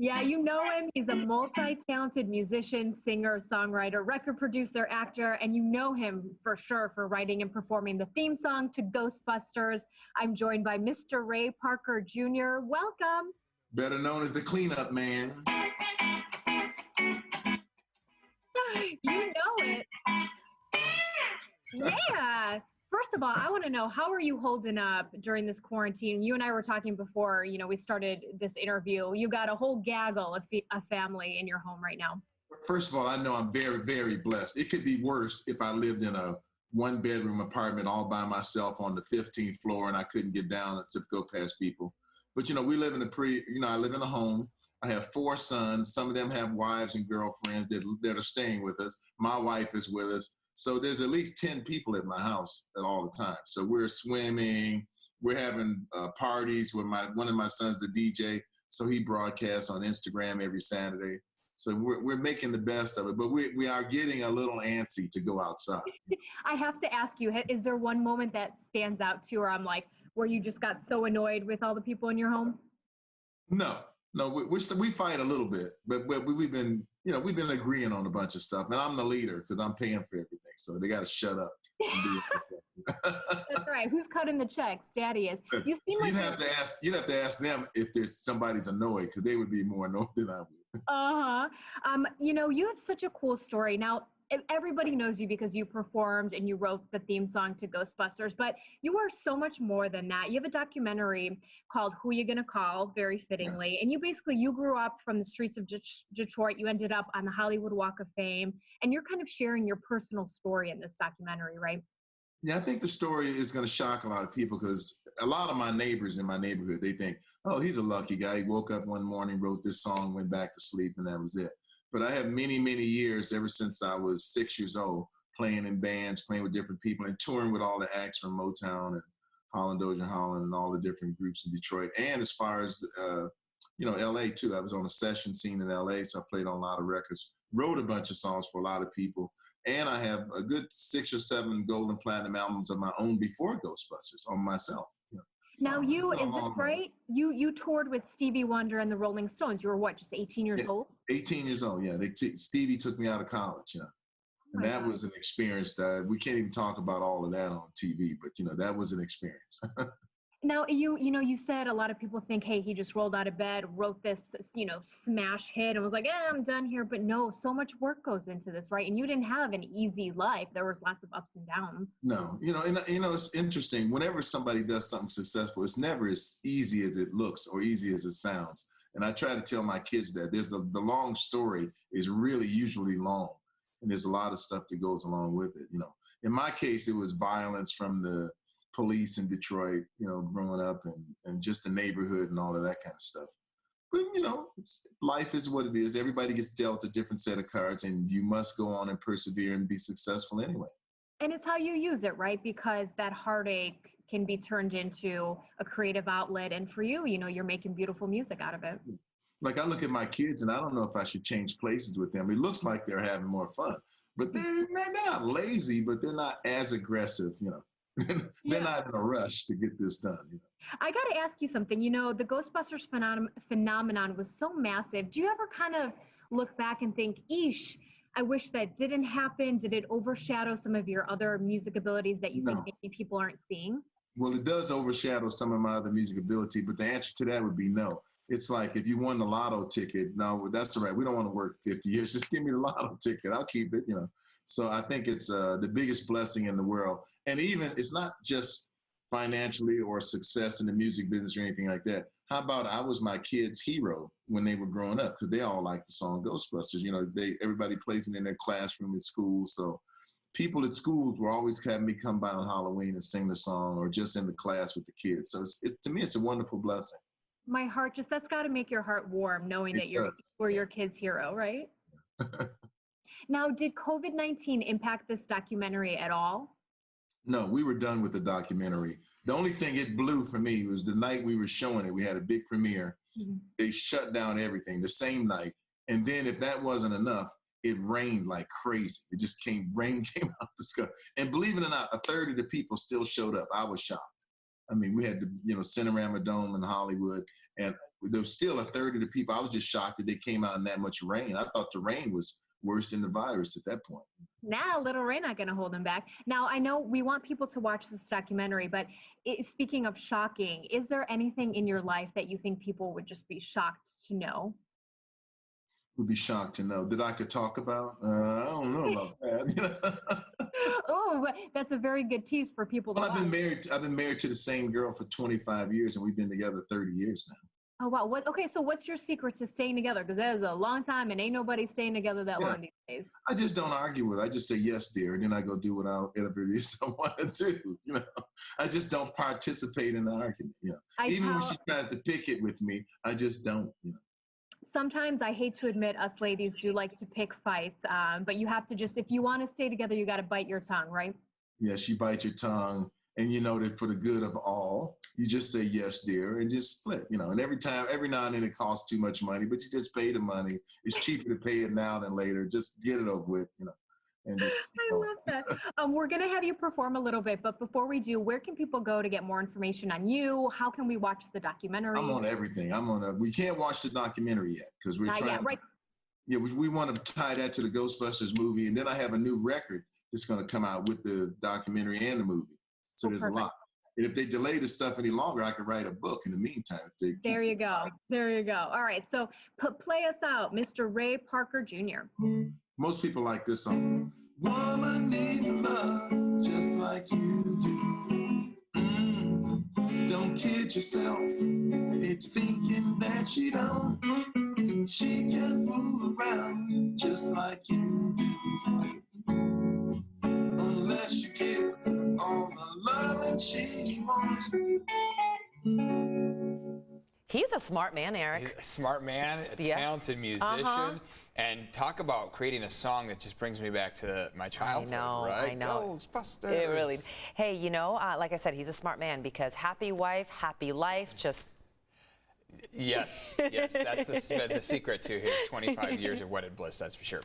Yeah, you know him. He's a multi-talented musician, singer, songwriter, record producer, actor, and you know him for sure for writing and performing the theme song to Ghostbusters. I'm joined by Mr. Ray Parker Jr. Welcome. Better known as the cleanup man. You know it. Yeah. First of all, I want to know, how are you holding up during this quarantine? You and I were talking before, we started this interview. You got a whole gaggle of a family in your home right now. First of all, I know I'm very, very blessed. It could be worse if I lived in a one-bedroom apartment all by myself on the 15th floor and I couldn't get down except go past people. But, we live in I live in a home. I have 4 sons. Some of them have wives and girlfriends that are staying with us. My wife is with us. So there's at least 10 people at my house at all the time. So we're swimming, we're having parties with one of my sons, the DJ. So he broadcasts on Instagram every Saturday. So we're making the best of it, but we are getting a little antsy to go outside. I have to ask you, is there one moment that stands out to you where you just got so annoyed with all the people in your home? No, we fight a little bit, but we've been agreeing on a bunch of stuff, and I'm the leader because I'm paying for everything, so they got to shut up. That's right. Who's cutting the checks? Daddy is. You seem so you'd have to ask them if somebody's annoyed, because they would be more annoyed than I would. You have such a cool story. Now, everybody knows you because you performed and you wrote the theme song to Ghostbusters, but you are so much more than that. You have a documentary called Who You Gonna Call, very fittingly, and you grew up from the streets of Detroit. You ended up on the Hollywood Walk of Fame, and you're kind of sharing your personal story in this documentary, right? Yeah, I think the story is going to shock a lot of people, because a lot of my neighbors in my neighborhood, they think, oh, he's a lucky guy. He woke up one morning, wrote this song, went back to sleep, and that was it. But I have many, many years, ever since I was 6 years old, playing in bands, playing with different people, and touring with all the acts from Motown and Holland, Dozier and Holland, and all the different groups in Detroit. And as far as, L.A. too. I was on a session scene in L.A., so I played on a lot of records, wrote a bunch of songs for a lot of people. And I have a good 6 or 7 gold and platinum albums of my own before Ghostbusters on myself. Now is it right? You toured with Stevie Wonder and the Rolling Stones. You were what, just 18 years old? 18 years old, yeah. Stevie took me out of college, And that was an experience that we can't even talk about all of that on TV, but that was an experience. Now, you said a lot of people think, hey, he just rolled out of bed, wrote this, smash hit and was like, I'm done here. But no, so much work goes into this, right? And you didn't have an easy life. There was lots of ups and downs. No, it's interesting. Whenever somebody does something successful, it's never as easy as it looks or easy as it sounds. And I try to tell my kids that the long story is really usually long. And there's a lot of stuff that goes along with it. In my case, it was violence from the police in Detroit, growing up and just the neighborhood and all of that kind of stuff. But, life is what it is. Everybody gets dealt a different set of cards, and you must go on and persevere and be successful anyway. And it's how you use it, right? Because that heartache can be turned into a creative outlet. And for you, you're making beautiful music out of it. Like, I look at my kids and I don't know if I should change places with them. It looks like they're having more fun, but they're not lazy, but they're not as aggressive, They're not in a rush to get this done. I got to ask you something. The Ghostbusters phenomenon was so massive. Do you ever kind of look back and think, eesh, I wish that didn't happen? Did it overshadow some of your other music abilities that you think maybe people aren't seeing? Well, it does overshadow some of my other music ability, but the answer to that would be no. It's like, if you won the lotto ticket, no, that's all right. We don't want to work 50 years. Just give me the lotto ticket. I'll keep it, So I think it's the biggest blessing in the world. And even, it's not just financially or success in the music business or anything like that. How about I was my kids' hero when they were growing up, because they all liked the song Ghostbusters. Everybody plays it in their classroom at school. So people at schools were always having me come by on Halloween and sing the song, or just in the class with the kids. So to me, it's a wonderful blessing. My heart that's got to make your heart warm, knowing that we're your kid's hero, right? Now, did COVID-19 impact this documentary at all? No, we were done with the documentary. The only thing it blew for me was the night we were showing it. We had a big premiere. Mm-hmm. They shut down everything the same night. And then if that wasn't enough, it rained like crazy. Rain came out the sky. And believe it or not, a third of the people still showed up. I was shocked. I mean, we had the, Cinerama Dome in Hollywood, and there was still a third of the people. I was just shocked that they came out in that much rain. I thought the rain was worse than the virus at that point. Now, little rain not going to hold them back. Now, I know we want people to watch this documentary, but speaking of shocking, is there anything in your life that you think people would just be shocked to know? Would be shocked to know that I could talk about. I don't know about that. Oh, that's a very good tease for people to Well, watch. I've been married to the same girl for 25 years, and we've been together 30 years now. Oh, wow. Okay, so what's your secret to staying together? Because that is a long time, and ain't nobody staying together that long these days. I just don't argue with her. I just say, yes, dear, and then I go do whatever it is I want to do. I just don't participate in the argument. Even when she tries to pick it with me, I just don't. Sometimes I hate to admit us ladies do like to pick fights, but you have to just, if you want to stay together, you got to bite your tongue, right? Yes, you bite your tongue, and you know that for the good of all, you just say yes, dear, and just split. And every now and then it costs too much money, but you just pay the money. It's cheaper to pay it now than later. Just get it over with, and just. I love that. We're gonna have you perform a little bit, but before we do, where can people go to get more information on you? How can we watch the documentary? I'm on everything. We can't watch the documentary yet because we're trying. Right. Yeah, we want to tie that to the Ghostbusters movie, and then I have a new record that's going to come out with the documentary and the movie. So there's perfect. a lot. And if they delay the stuff any longer, I could write a book in the meantime. There you go. All right, so play us out, Mr. Ray Parker Jr. Most people like this song. Woman needs love just like you do. Don't kid yourself. It's thinking that she don't. She can fool around just like you do. Unless you give her all the love she wants. He's a smart man, Eric. He's a smart man, a talented musician, and talk about creating a song that just brings me back to my childhood. I know. Ghostbusters. It really. Hey, like I said, he's a smart man because happy wife, happy life, just. Yes, that's the secret to his 25 years of wedded bliss, that's for sure.